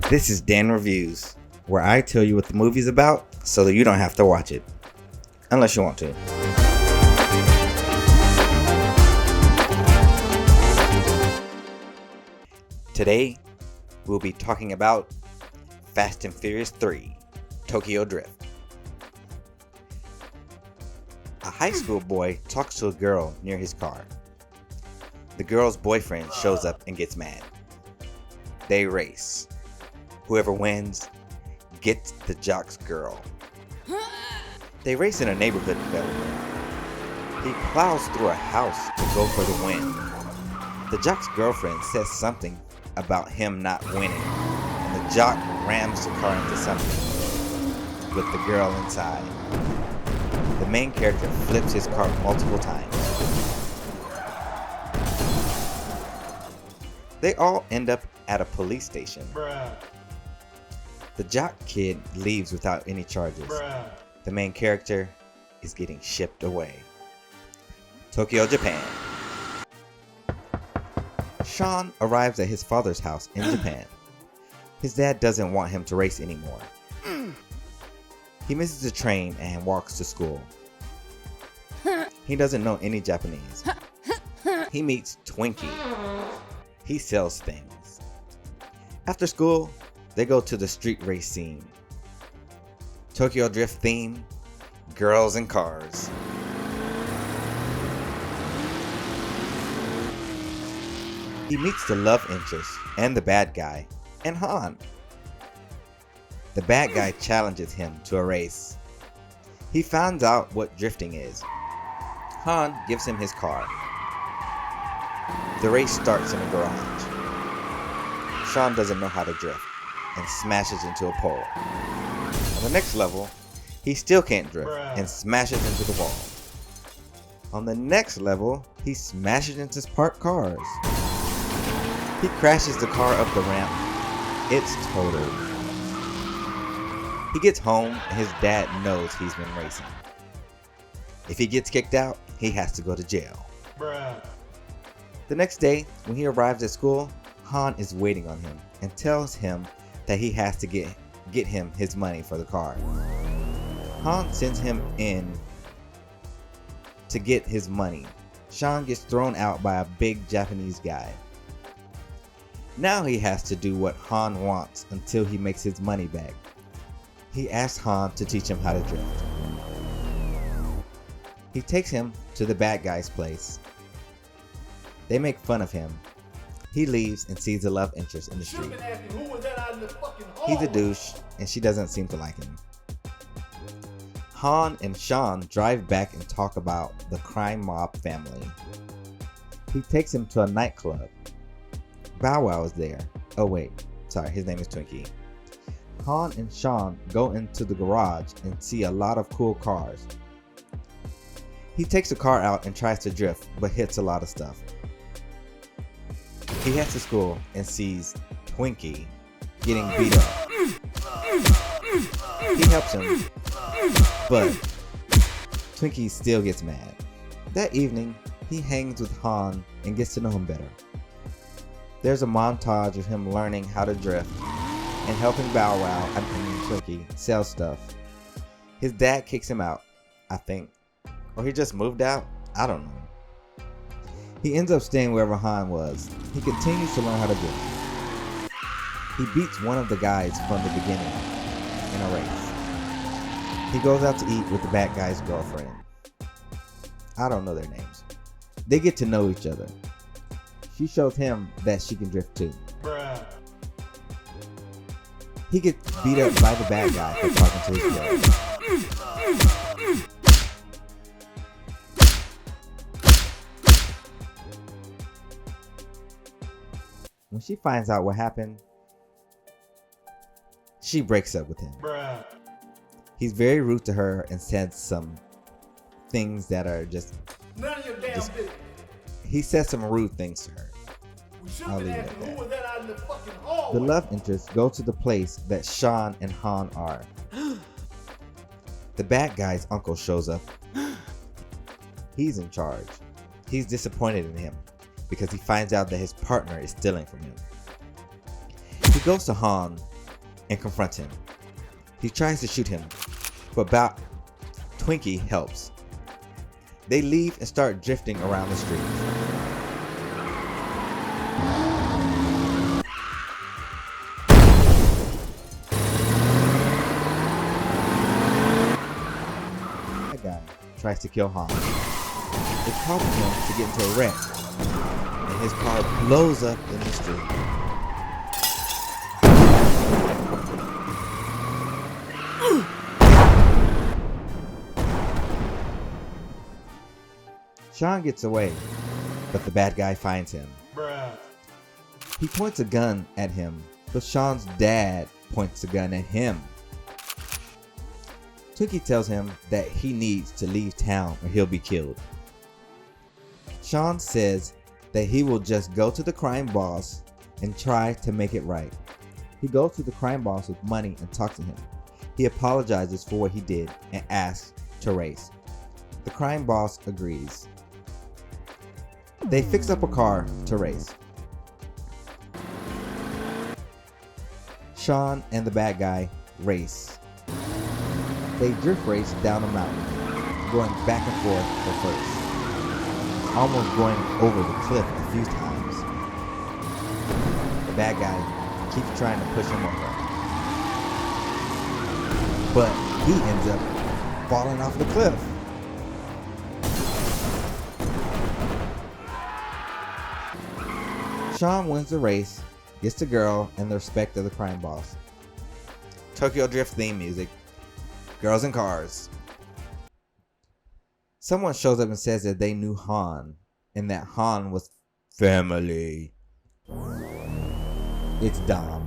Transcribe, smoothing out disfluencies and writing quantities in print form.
This is Dan Reviews, where I tell you what the movie's about so that you don't have to watch it. Unless you want to. Today, we'll be talking about Fast and Furious 3, Tokyo Drift. A high school boy talks to a girl near his car. The girl's boyfriend shows up and gets mad. They race. Whoever wins gets the jock's girl. They race in a neighborhood development. He plows through a house to go for the win. The jock's girlfriend says something about him not winning, and the jock rams the car into something with the girl inside. The main character flips his car multiple times. They all end up at a police station. The jock kid leaves without any charges. The main character is getting shipped away. Tokyo, Japan. Sean arrives at his father's house in Japan. His dad doesn't want him to race anymore. He misses the train and walks to school. He doesn't know any Japanese. He meets Twinkie. He sells things. After school, they go to the street race scene. Tokyo Drift theme, girls and cars. He meets the love interest and the bad guy, and Han. The bad guy challenges him to a race. He finds out what drifting is. Han gives him his car. The race starts in a garage. Sean doesn't know how to drift and smashes into a pole. On the next level, he still can't drift and smashes into the wall. On the next level, he smashes into parked cars. He crashes the car up the ramp. It's totaled. He gets home and his dad knows he's been racing. If he gets kicked out, he has to go to jail. The next day, when he arrives at school, Han is waiting on him and tells him that he has to get him his money for the car. Han sends him in to get his money. Sean gets thrown out by a big Japanese guy. Now he has to do what Han wants until he makes his money back. He asks Han to teach him how to drift. He takes him to the bad guy's place. They make fun of him. He leaves and sees a love interest in the street. He's a douche and she doesn't seem to like him. Han and Sean drive back and talk about the crime mob family. He takes him to a nightclub. Bow Wow is there. Oh wait, sorry, his name is Twinkie. Han and Sean go into the garage and see a lot of cool cars. He takes the car out and tries to drift, but hits a lot of stuff. He heads to school and sees Twinkie getting beat up. He helps him, but Twinkie still gets mad. That evening, he hangs with Han and gets to know him better. There's a montage of him learning how to drift and helping Bow Wow and Twinkie sell stuff. His dad kicks him out, I think. Or he just moved out? I don't know. He ends up staying wherever Han was. He continues to learn how to drift. He beats one of the guys from the beginning in a race. He goes out to eat with the bad guy's girlfriend. I don't know their names. They get to know each other. She shows him that she can drift too. He gets beat up by the bad guy for talking to his girl. When she finds out what happened, she breaks up with him. He's very rude to her and says some things that are just... None of your damn business. He says some rude things to her. I'll leave it at that. The love interests go to the place that Sean and Han are. The bad guy's uncle shows up. He's in charge. He's disappointed in him because he finds out that his partner is stealing from him. He goes to Han and confronts him. He tries to shoot him, but Twinkie helps. They leave and start drifting around the street. That guy tries to kill Han. It causes him to get into a wreck, and his car blows up in the street. Sean gets away, but the bad guy finds him. He points a gun at him, but Sean's dad points a gun at him. Twinkie tells him that he needs to leave town or he'll be killed. Sean says that he will just go to the crime boss and try to make it right. He goes to the crime boss with money and talks to him. He apologizes for what he did and asks to race. The crime boss agrees. They fix up a car to race. Sean and the bad guy race. They drift race down a mountain, going back and forth for first, almost going over the cliff a few times. The bad guy keeps trying to push him over, but he ends up falling off the cliff. Sean wins the race, gets the girl, and the respect of the crime boss. Tokyo Drift theme music. Girls and cars. Someone shows up and says that they knew Han, and that Han was family. It's Dom.